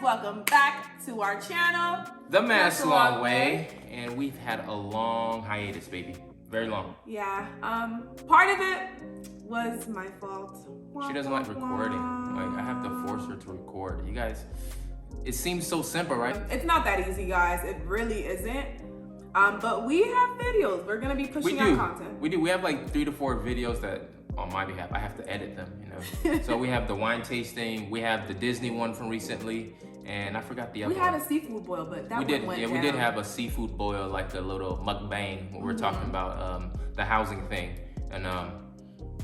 welcome back to our channel, The Massalon Way. And we've had a long hiatus, baby. Very long. Yeah, part of it was my fault. She doesn't like recording. Like, I have to force her to record. You guys, it seems so simple, right? It's not that easy, guys. It really isn't. But we have videos. We're gonna be pushing out content. We do. We have like 3 to 4 videos that, on my behalf, I have to edit them, you know. So we have the wine tasting, we have the Disney one from recently, and I forgot the other one. We had a seafood boil, but that one went down. We did have a seafood boil, like a little mukbang when we're talking about the housing thing. And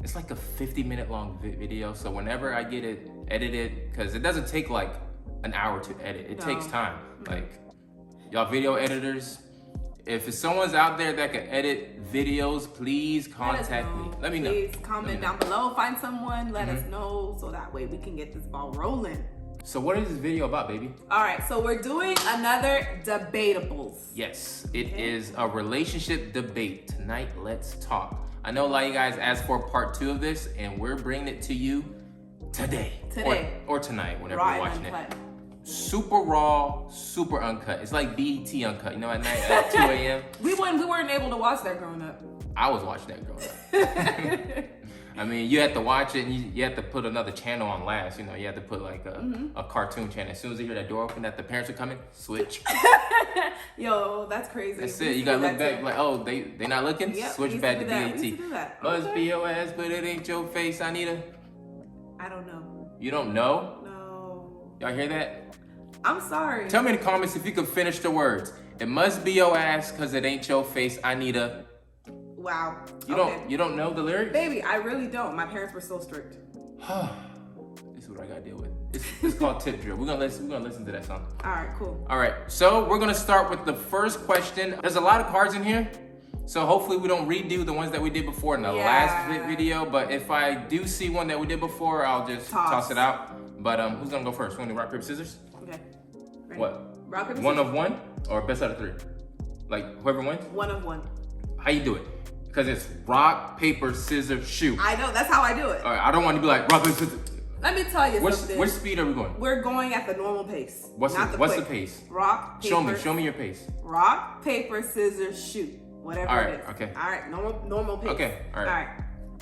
it's like a 50-minute long video, so whenever I get it edited, because it doesn't take like an hour to edit, it takes time. Like, y'all video editors, if someone's out there that can edit videos, please contact me. Let me know. Please comment down below. Find someone, let us know, so that way we can get this ball rolling. So what is this video about, baby? All right, so we're doing another Debatables. Yes, it is a relationship debate. Tonight, let's talk. I know a lot of you guys asked for part 2 of this, and we're bringing it to you today. Or tonight, whenever you're watching it. Super raw, super uncut. It's like BET uncut, you know, at night at 2 a.m. We weren't able to watch that growing up. I was watching that growing up. I mean, you had to watch it, and you had to put another channel on last. You know, you had to put like a cartoon channel. As soon as you hear that door open, that the parents are coming, switch. Yo, that's crazy. That's it. You gotta look back like, oh, they not looking? Yep, switch back to BET. We used to do that. Must be your ass, but it ain't your face, Anita. I don't know. You don't know? No. Y'all hear that? I'm sorry. Tell me in the comments if you could finish the words. It must be your ass, cause it ain't your face, Anita. Wow. You don't know the lyrics? Baby, I really don't. My parents were so strict. This is what I gotta deal with. It's called Tip Drill. We're gonna listen to that song. All right, cool. All right, so we're gonna start with the first question. There's a lot of cards in here, so hopefully we don't redo the ones that we did before in the last video. But if I do see one that we did before, I'll just toss it out. But who's gonna go first? Want to rock, paper, scissors? Okay. Ready? What? Rock, paper, scissors? 1 of 1 or best out of 3? Like whoever wins? 1 of 1. How you do it? Because it's rock, paper, scissors, shoot. I know, that's how I do it. All right, I don't want to be like rock, paper, scissors. Let me tell you something. Which speed are we going? We're going at the normal pace. What's the pace? Rock, paper. Show me your pace. Rock, paper, scissors, shoot. Whatever it is. Okay. All right, normal pace. Okay, all right. All right.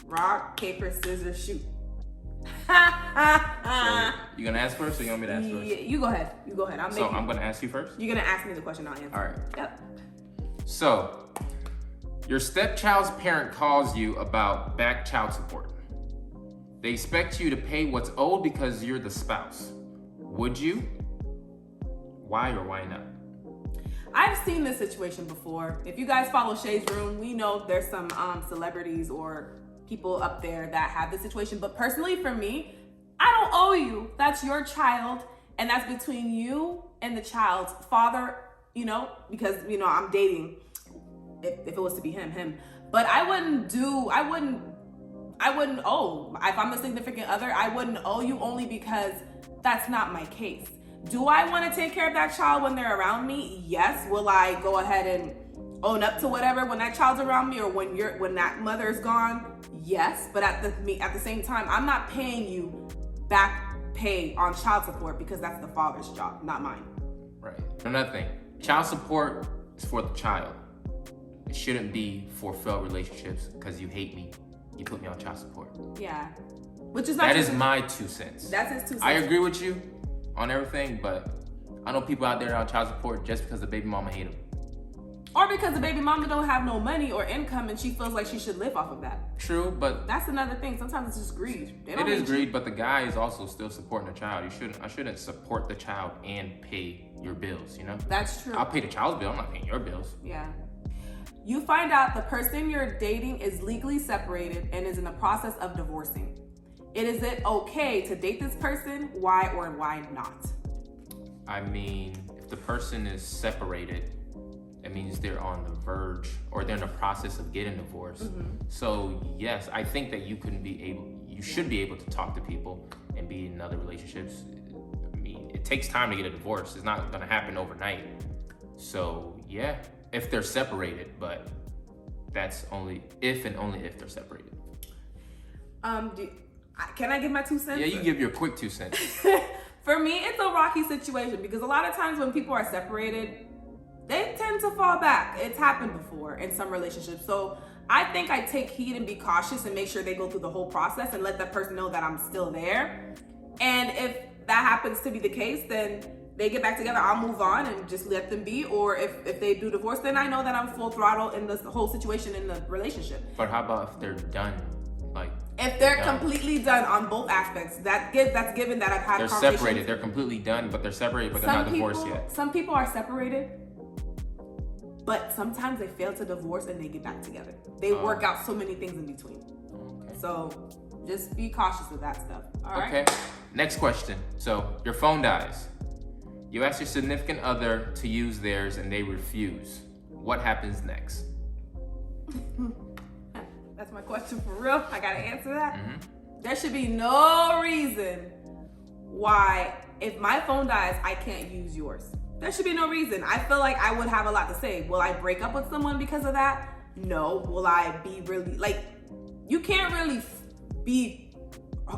Rock, paper, scissors, shoot. So, you gonna ask first or you want me to ask first? Yeah, you go ahead. I'm gonna ask you first? You're gonna ask me the question, I'll answer. All right. Yep. So, your stepchild's parent calls you about back child support. They expect you to pay what's owed because you're the spouse. Would you? Why or why not? I've seen this situation before. If you guys follow Shay's Room, we know there's some celebrities or people up there that have this situation. But personally, for me, I don't owe you. That's your child, and that's between you and the child's father, you know, because, you know, I'm dating, if it was to be him. But I wouldn't owe. If I'm a significant other, I wouldn't owe you only because that's not my case. Do I want to take care of that child when they're around me? Yes. Will I go ahead and own up to whatever when that child's around me or when that mother's gone? Yes. But at the same time, I'm not paying you back pay on child support because that's the father's job, not mine. Right. Another thing, child support is for the child. It shouldn't be for failed relationships because you hate me. You put me on child support. Yeah. Which is not that is my 2 cents. That's his 2 cents. I agree with you on everything, but I know people out there on child support just because the baby mama hate them. Or because the baby mama don't have no money or income and she feels like she should live off of that. True, but that's another thing. Sometimes it's just greed. It is greed, but the guy is also still supporting the child. I shouldn't support the child and pay your bills, you know? That's true. I'll pay the child's bill, I'm not paying your bills. Yeah. You find out the person you're dating is legally separated and is in the process of divorcing. Is it okay to date this person? Why or why not? I mean, if the person is separated, it means they're on the verge or they're in the process of getting divorced. So yes, I think that you should be able to talk to people and be in other relationships. I mean, it takes time to get a divorce. It's not gonna happen overnight. So yeah, if they're separated, but that's only if and only if they're separated. Can I give my 2 cents? Yeah, you give your quick 2 cents. For me, it's a rocky situation because a lot of times when people are separated, they tend to fall back. It's happened before in some relationships. So I think I take heed and be cautious and make sure they go through the whole process and let that person know that I'm still there. And if that happens to be the case, then they get back together, I'll move on and just let them be. Or if they do divorce, then I know that I'm full throttle in this whole situation in the relationship. But how about if they're done? Like, if they're completely done on both aspects, that's given that I've had they're conversations. separated. They're completely done, but they're separated, but they're not divorced yet. Some people are separated, but sometimes they fail to divorce and they get back together. They work out so many things in between. Okay. So just be cautious of that stuff. All right. Okay. Next question. So your phone dies. You ask your significant other to use theirs and they refuse. What happens next? That's my question for real. I gotta answer that. Mm-hmm. There should be no reason why, if my phone dies, I can't use yours. There should be no reason. I feel like I would have a lot to say. Will I break up with someone because of that? No. Will I be really, like, you can't really be,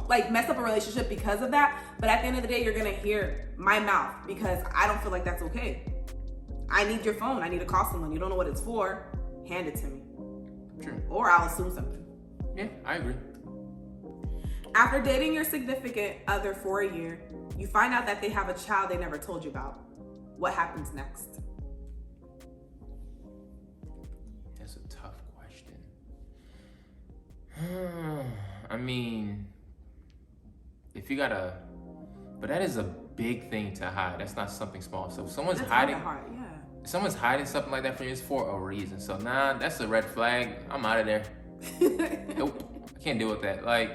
like, mess up a relationship because of that. But at the end of the day, you're gonna hear my mouth because I don't feel like that's okay. I need your phone. I need to call someone. You don't know what it's for. Hand it to me. True. Or I'll assume something. Yeah, I agree. After dating your significant other for a year, you find out that they have a child they never told you about. What happens next? That's a tough question. I mean, if you gotta, but that is a big thing to hide. That's not something small. So if someone's hiding, if someone's hiding something like that from you, it's for a reason. So nah, that's a red flag. I'm out of there. Nope, I can't deal with that. Like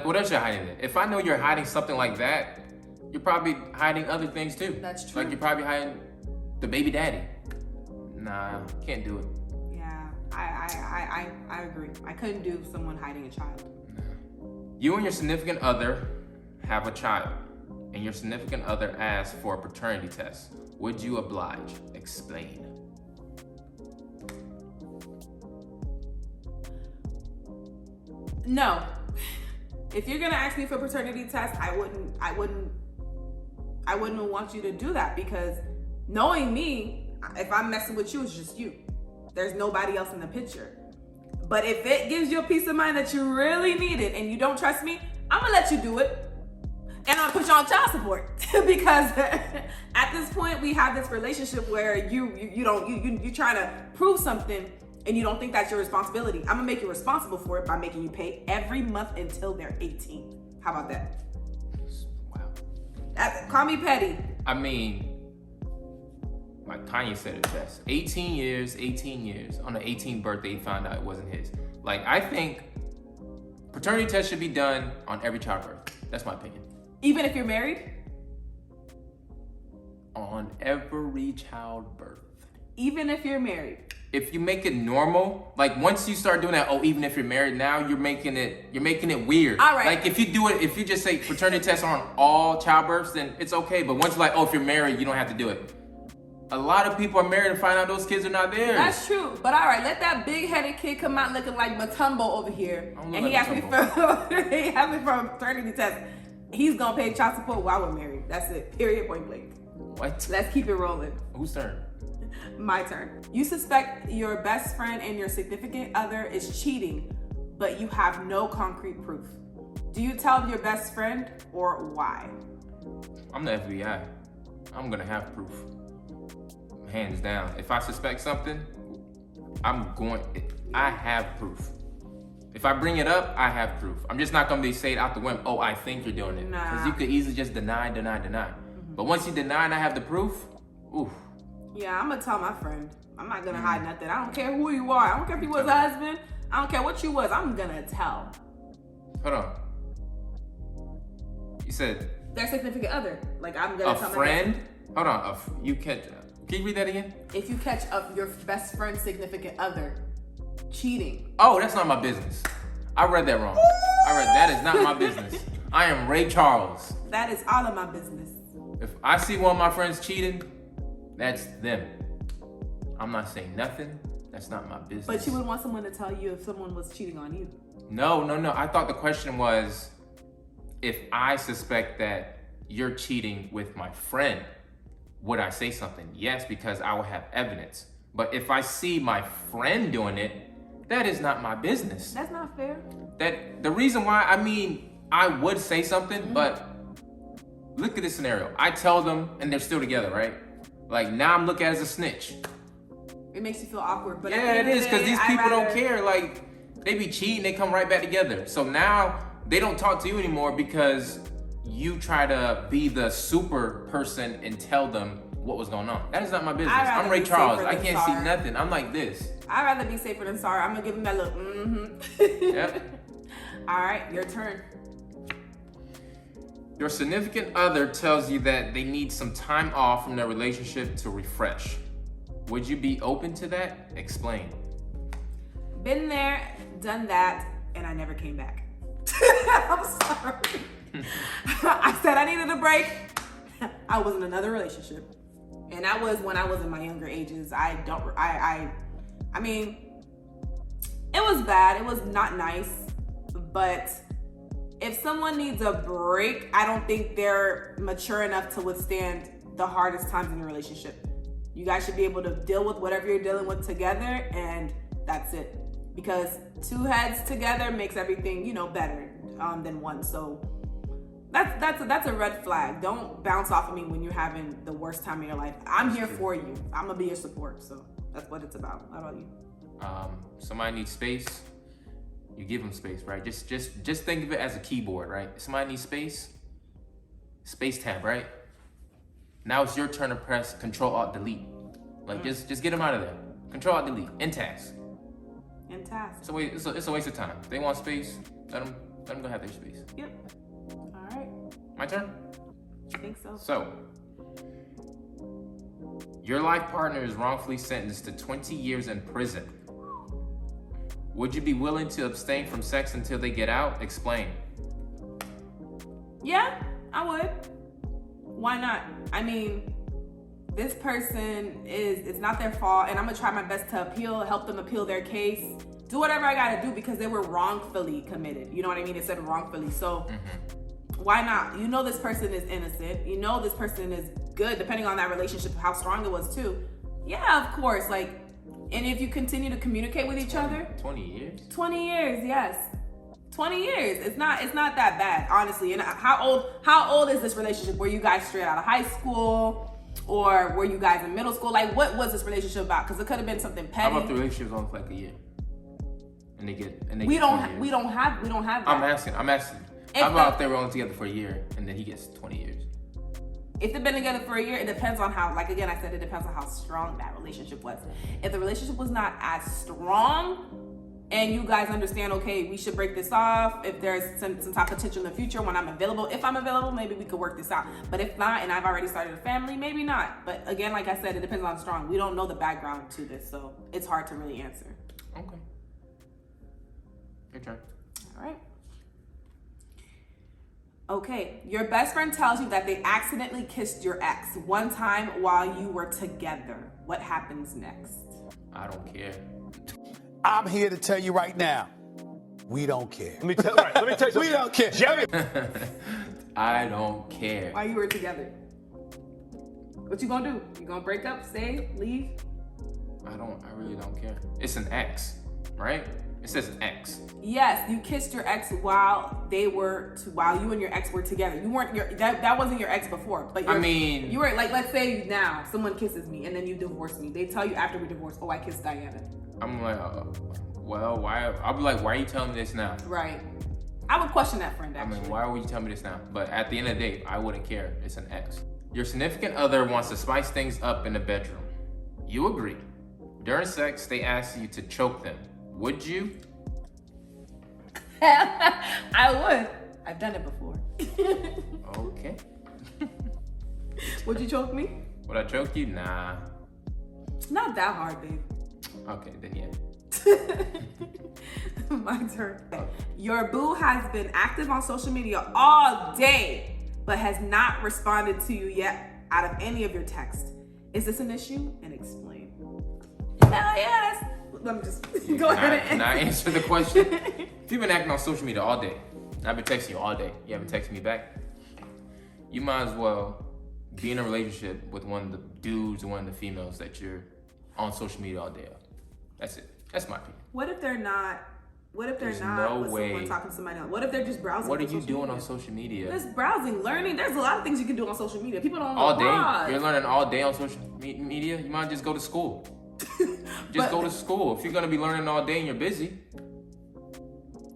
what else you're hiding there? If I know you're hiding something like that, you're probably hiding other things too. That's true. Like you're probably hiding the baby daddy. Nah, can't do it. Yeah, I agree. I couldn't do someone hiding a child. You and your significant other have a child, and your significant other asks for a paternity test. Would you oblige? Explain. No. If you're gonna ask me for a paternity test, I wouldn't want you to do that because knowing me, if I'm messing with you, it's just you. There's nobody else in the picture. But if it gives you a peace of mind that you really need it and you don't trust me, I'm gonna let you do it. And I'll put you on child support because at this point we have this relationship where you're trying to prove something and you don't think that's your responsibility. I'm gonna make you responsible for it by making you pay every month until they're 18. How about that? Wow. Call me petty. I mean, like Kanye said it best. 18 years. On the 18th birthday, he found out it wasn't his. Like, I think paternity test should be done on every childbirth. That's my opinion. Even if you're married? On every childbirth. Even if you're married. If you make it normal, like once you start doing that, even if you're married now, you're making it weird. All right. Like if you just say paternity test on all childbirths, then it's okay. But once like, if you're married, you don't have to do it. A lot of people are married and find out those kids are not theirs. That's true. But all right, let that big-headed kid come out looking like Matumbo over here. And he asked me for a paternity test. He's gonna pay child support while we're married. That's it. Period. Point blank. What? Let's keep it rolling. Whose turn? My turn. You suspect your best friend and your significant other is cheating, but you have no concrete proof. Do you tell your best friend or why? I'm the FBI. I'm gonna have proof. Hands down. If I suspect something, I have proof. If I bring it up, I have proof. I'm just not gonna be saying out the whim, I think you're doing it. Because you could easily just deny. Mm-hmm. But once you deny and I have the proof, oof. Yeah, I'm gonna tell my friend. I'm not gonna hide nothing. I don't care who you are. I don't care if you was a husband. I don't care what you was. I'm gonna tell. Hold on. You said their significant other. Like I'm gonna tell a friend. Hold on. Can you read that again? If you catch your best friend's significant other cheating. Oh, that's not my business. I read that wrong. That is not my business. I am Ray Charles. That is all of my business. If I see one of my friends cheating, that's them. I'm not saying nothing. That's not my business. But you would want someone to tell you if someone was cheating on you. No. I thought the question was if I suspect that you're cheating with my friend, would I say something? Yes, because I will have evidence. But if I see my friend doing it, that is not my business. That's not fair. The reason why, I would say something, but look at this scenario. I tell them and they're still together, right? Like, now I'm looked at as a snitch. It makes you feel awkward, but yeah, it is, because these people don't care. Like, they be cheating, they come right back together. So now they don't talk to you anymore because you try to be the super person and tell them what was going on. That is not my business. I'm Ray Charles. I can't see nothing. I'm like this. I'd rather be safer than sorry. I'm gonna give him that look. Yep. All right, your turn. Your significant other tells you that they need some time off from their relationship to refresh. Would you be open to that? Explain. Been there, done that, and I never came back. I'm sorry. I said I needed a break. I was in another relationship. And that was when I was in my younger ages. I mean, it was bad. It was not nice. But if someone needs a break, I don't think they're mature enough to withstand the hardest times in a relationship. You guys should be able to deal with whatever you're dealing with together, and that's it. Because two heads together makes everything, better than one. So that's a red flag. Don't bounce off of me when you're having the worst time of your life. I'm here for you. I'm gonna be your support. So that's what it's about. How about you? Somebody needs space. You give them space, right? Just think of it as a keyboard, right? Somebody needs space. Space tab, right? Now it's your turn to press Control-Alt-Delete. Like just get them out of there. Control-Alt-Delete. End task. End task. It's a waste of time. If they want space, let them go have their space. Yep. All right. My turn? I think so. So, your life partner is wrongfully sentenced to 20 years in prison. Would you be willing to abstain from sex until they get out? Explain. Yeah, I would. Why not? I mean, this person it's not their fault, and I'm gonna try my best to help them appeal their case, do whatever I gotta do because they were wrongfully committed. You know what I mean? It said wrongfully. So why not? This person is innocent. This person is good, depending on that relationship, how strong it was too. Yeah, of course. Like, and if you continue to communicate with each other. 20 years? 20 years, yes. 20 years. It's not that bad, honestly. And how old is this relationship? Were you guys straight out of high school? Or were you guys in middle school? Like, what was this relationship about? Because it could have been something petty. How about the relationship's only for like a year? And they get we don't have that. I'm asking. How about if they were only together for a year and then he gets 20 years? If they've been together for a year, it depends on how, like again, I said, it depends on how strong that relationship was. If the relationship was not as strong and you guys understand, okay, we should break this off. If there's some type of potential in the future when I'm available, maybe we could work this out. But if not, and I've already started a family, maybe not. But again, like I said, it depends on strong. We don't know the background to this, so it's hard to really answer. Okay. Your turn. All right. Okay, your best friend tells you that they accidentally kissed your ex one time while you were together. What happens next? I don't care. I'm here to tell you right now, we don't care. Let me tell you something. We don't care. Jerry. I don't care. While you were together. What you gonna do? You gonna break up, stay, leave? I really don't care. It's an ex, right? It says ex. Yes, you kissed your ex while you and your ex were together. You weren't that wasn't your ex before, but you were like, let's say now someone kisses me and then you divorce me. They tell you after we divorce, oh, I kissed Diana. I'm like, well, why? I'll be like, why are you telling me this now? Right. I would question that friend actually. I mean, why would you tell me this now? But at the end of the day, I wouldn't care. It's an ex. Your significant other wants to spice things up in the bedroom. You agree. During sex, they ask you to choke them. Would you? I would. I've done it before. Okay. Would you choke me? Would I choke you? Nah. Not that hard, babe. Okay, then yeah. My turn. Your boo has been active on social media all day, but has not responded to you yet out of any of your texts. Is this an issue? And explain. Hell yes. Let me just go ahead and Can I answer the question? If you've been acting on social media all day, I've been texting you all day, you haven't texted me back, you might as well be in a relationship with one of the dudes or one of the females that you're on social media all day. That's it. That's my opinion. What if they're not? What if they're There's not no with way. someone talking to somebody else? What if they're just browsing? What are on you social doing media? on social media? Just browsing, learning. There's a lot of things you can do on social media. People don't know All day? why. You're learning all day on social media? You might just go to school. Just go to school. If you're going to be learning all day and you're busy.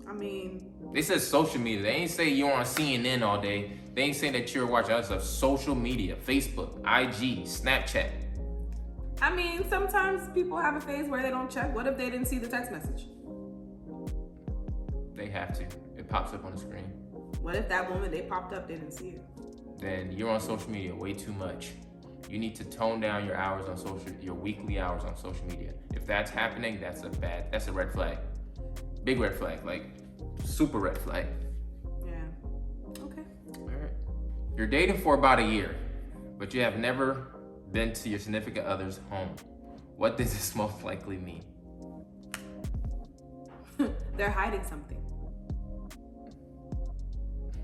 I mean, They said social media. They ain't say you're on CNN all day. They ain't saying that you're watching other stuff. Social media, Facebook, IG, Snapchat. I mean, sometimes people have a phase where they don't check. What if they didn't see the text message? They have to. It pops up on the screen. What if that moment they popped up, they didn't see it? Then you're on social media way too much. You need to tone down your hours on your weekly hours on social media. If that's happening, that's a red flag. Big red flag, like super red flag. Yeah. Okay. All right. You're dating for about a year, but you have never been to your significant other's home. What does this most likely mean? They're hiding something.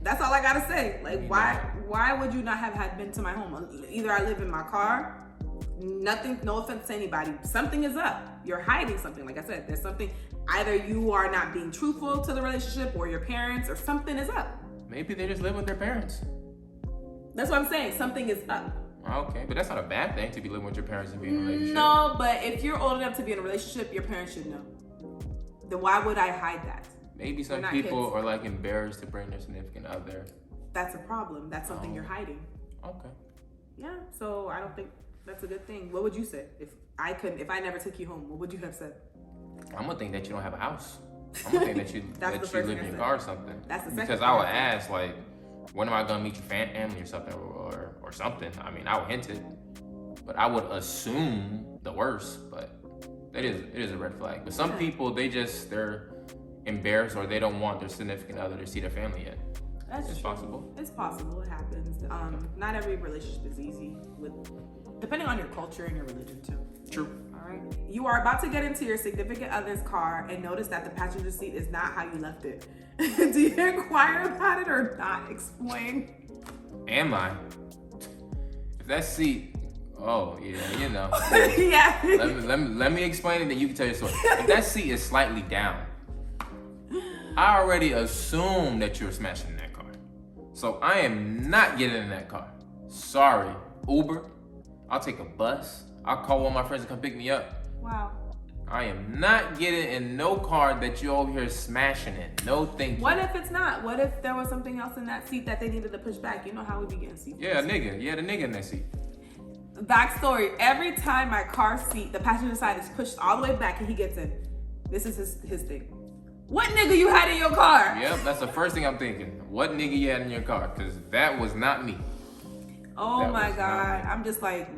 That's all I gotta say. Like, why would you not have had been to my home? Either I live in my car, nothing, no offense to anybody, something is up. You're hiding something. Like I said, there's something, either you are not being truthful to the relationship or your parents, or something is up. Maybe they just live with their parents. That's what I'm saying. Something is up. Okay, but that's not a bad thing to be living with your parents and be in a relationship. No, but if you're old enough to be in a relationship, your parents should know. Then why would I hide that? Maybe some We're not people kids. are like embarrassed to bring their significant other. That's a problem. That's something you're hiding. Okay. Yeah, so I don't think that's a good thing. What would you say if I never took you home? What would you have said? I'm gonna think that you don't have a house. I'm gonna think that you That's the that you first live thing in I your said. car or something. That's the second Because thing I would I said. ask like, when am I gonna meet your family or something or something? I mean, I would hint it, but I would assume the worst. But it is a red flag. But some people they're embarrassed or they don't want their significant other to see their family yet. That's It's true. possible. It's possible. It happens. Not every relationship is easy, depending on your culture and your religion too. True. All right. You are about to get into your significant other's car and notice that the passenger seat is not how you left it. Do you inquire about it or not? Explain. Am I? If that seat, oh yeah, you know. Yeah. Let me explain it, then you can tell your story. If that seat is slightly down, I already assume that you're smashing in that car. So I am not getting in that car. Sorry. Uber, I'll take a bus. I'll call one of my friends to come pick me up. Wow. I am not getting in no car that you over here smashing in. No thank you. What if it's not? What if there was something else in that seat that they needed to push back? You know how we be getting seats. Yeah, a nigga. Yeah, the nigga in that seat. Backstory, every time my car seat, the passenger side is pushed all the way back and he gets in. This is his thing. What nigga you had in your car? Yep, that's the first thing I'm thinking. What nigga you had in your car? Because that was not me. Oh That my was God. not me. I'm just like,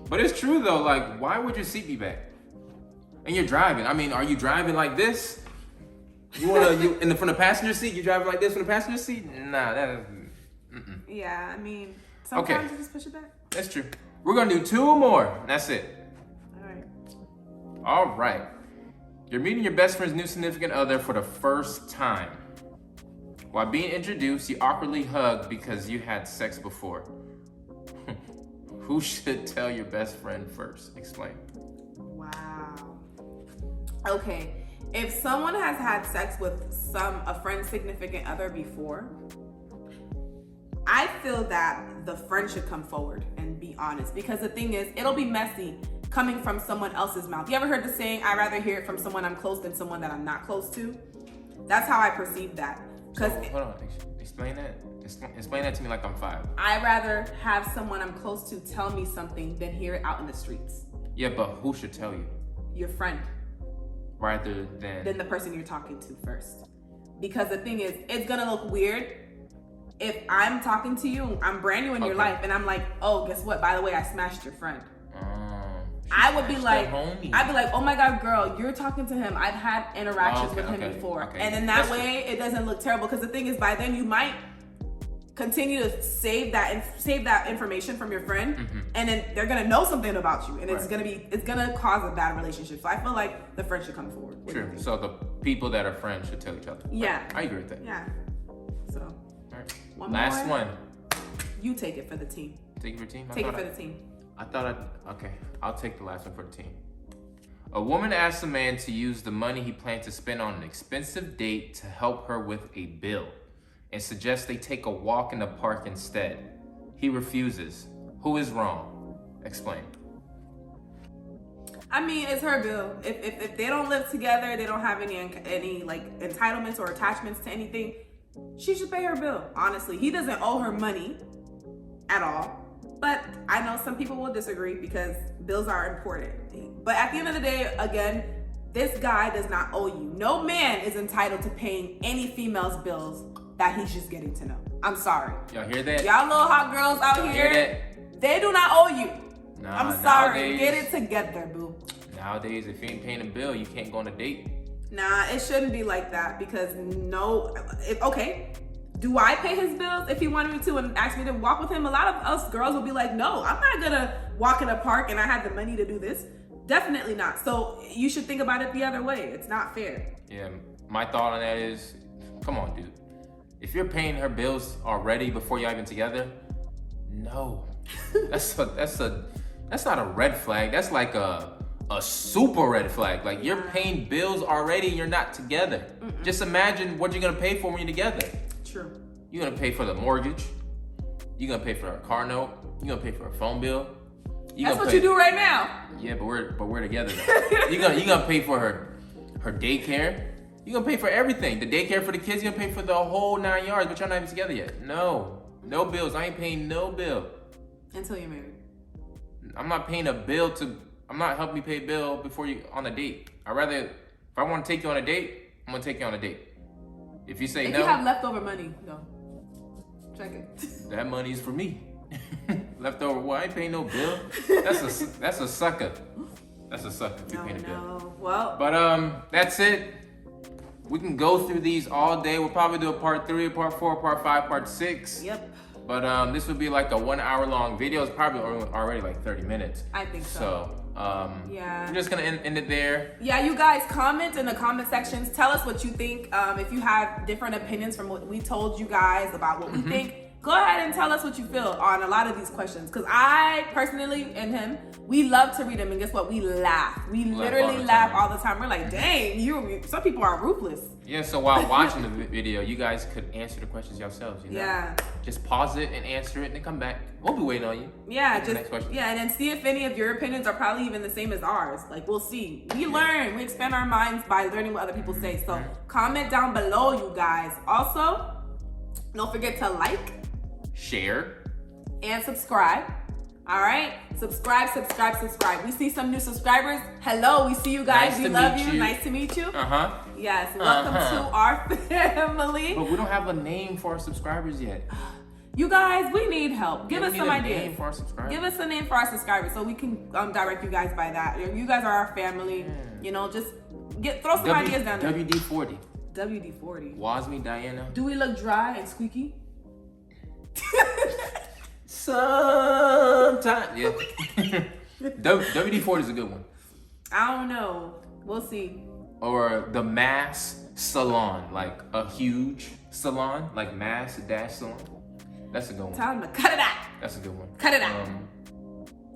But it's true though, like, why would your seat be back? And you're driving. I mean, are you driving like this? You in the from the passenger seat? You driving like this from the passenger seat? Nah, yeah, I mean, sometimes Okay. you just push it back. that's true. We're gonna do 2 more. That's it. All right. All right. You're meeting your best friend's new significant other for the first time. While being introduced, you awkwardly hug because you had sex before. Who should tell your best friend first? Explain. Wow. Okay. If someone has had sex with a friend's significant other before, I feel that the friend should come forward and be honest, because the thing is, it'll be messy coming from someone else's mouth. You ever heard the saying, I'd rather hear it from someone I'm close than someone that I'm not close to? That's how I perceive that. So, Because hold on. Explain that. Explain that to me like I'm 5. I'd rather have someone I'm close to tell me something than hear it out in the streets. Yeah, but who should tell you? Your friend, Rather than... than the person you're talking to first. Because the thing is, it's gonna look weird if I'm talking to you, I'm brand new in your Okay. life, and I'm like, oh, guess what? By the way, I smashed your friend. She I would be smashed like, the homie. I'd be like, oh my God, girl, you're talking to him. I've had interactions Okay, with him okay, before. okay. And in that That's way, it doesn't look terrible. Because the thing is, by then you might continue to save that information from your friend, and then they're gonna know something about you, and it's Right. gonna cause a bad relationship. So I feel like the friend should come forward. What do you True. think? So the people that are friends should tell each other. Yeah. I agree with that. Yeah. So All right. Last one. You take it for the team. Take it for the team? Take it for the team. Okay, I'll take the last one for the team. A woman asks a man to use the money he planned to spend on an expensive date to help her with a bill and suggests they take a walk in the park instead. He refuses. Who is wrong? Explain. I mean, it's her bill. If they don't live together, they don't have any like entitlements or attachments to anything, she should pay her bill. Honestly, he doesn't owe her money at all. But I know some people will disagree because bills are important. But at the end of the day, again, this guy does not owe you. No man is entitled to paying any female's bills that he's just getting to know. I'm sorry. Y'all hear that? Y'all little hot girls out Y'all here, hear they do not owe you. Nah, I'm sorry. nowadays- Get it together, boo. Nowadays, if you ain't paying a bill, you can't go on a date. Nah, it shouldn't be like that because okay, do I pay his bills if he wanted me to and asked me to walk with him? A lot of us girls will be like, no, I'm not gonna walk in a park and I have the money to do this. Definitely not. So you should think about it the other way. It's not fair. Yeah, my thought on that is, come on, dude. If you're paying her bills already before you're even together, no. That's not a red flag. That's like a super red flag. Like you're paying bills already and you're not together. Just imagine what you're gonna pay for when you're together. True. You're gonna pay for the mortgage. You're gonna pay for her car note. You're gonna pay for her phone bill. That's what you do right now. Yeah, but we're together though. you're gonna pay for her daycare. You're gonna pay for everything. The daycare for the kids, you're gonna pay for the whole 9 yards, but y'all not even together yet. No bills. I ain't paying no bill. Until you're married. I'm not paying a bill I'm not helping you pay a bill before you on a date. If I want to take you on a date, I'm gonna take you on a date. If you say if no, you have leftover money, no. Check it. that money's for me. Leftover, well, I ain't paying no bill. That's a sucker. That's a sucker. If you're paying a bill. No. Well. But that's it. We can go through these all day. We'll probably do a part 3, part 4, part 5, part 6. Yep. But this would be like a 1 hour long video. It's probably already like 30 minutes. I think so. So yeah. I'm just gonna end it there. Yeah, you guys comment in the comment sections. Tell us what you think. If you have different opinions from what we told you guys about what we think, go ahead and tell us what you feel on a lot of these questions. Because I personally and him, we love to read them, and guess what? We laugh. We literally laugh all the time. We're like, dang, some people are ruthless. Yeah, so while watching the video, you guys could answer the questions yourselves. You know? Yeah. Just pause it and answer it, and then come back. We'll be waiting on you. Yeah, Next question. and then see if any of your opinions are probably even the same as ours. Like, we'll see. We learn. We expand our minds by learning what other people say. So comment down below, you guys. Also, don't forget to like, share, and subscribe. All right, subscribe. We see some new subscribers. Hello, we see you guys. Nice We to love meet you. you. Nice to meet you. Yes, welcome to our family. But we don't have a name for our subscribers yet. You guys, we need help. Give us we some need a ideas. name for our subscribers. Give us a name for our subscribers so we can direct you guys by that. You guys are our family. You know, just throw some ideas down there. WD-40. WD-40. Wasmy, Diana. Do we look dry and squeaky? Sometimes. Yeah. WD-40 is a good one. I don't know. We'll see. Or the mass salon, like a huge salon, like mass dash salon. That's a good one. Tell them to cut it out. That's a good one. Cut it out.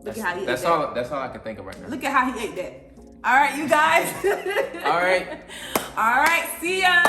Look at how he ate that. That's all I can think of right now. Look at how he ate that. All right, you guys. All right. All right. See ya.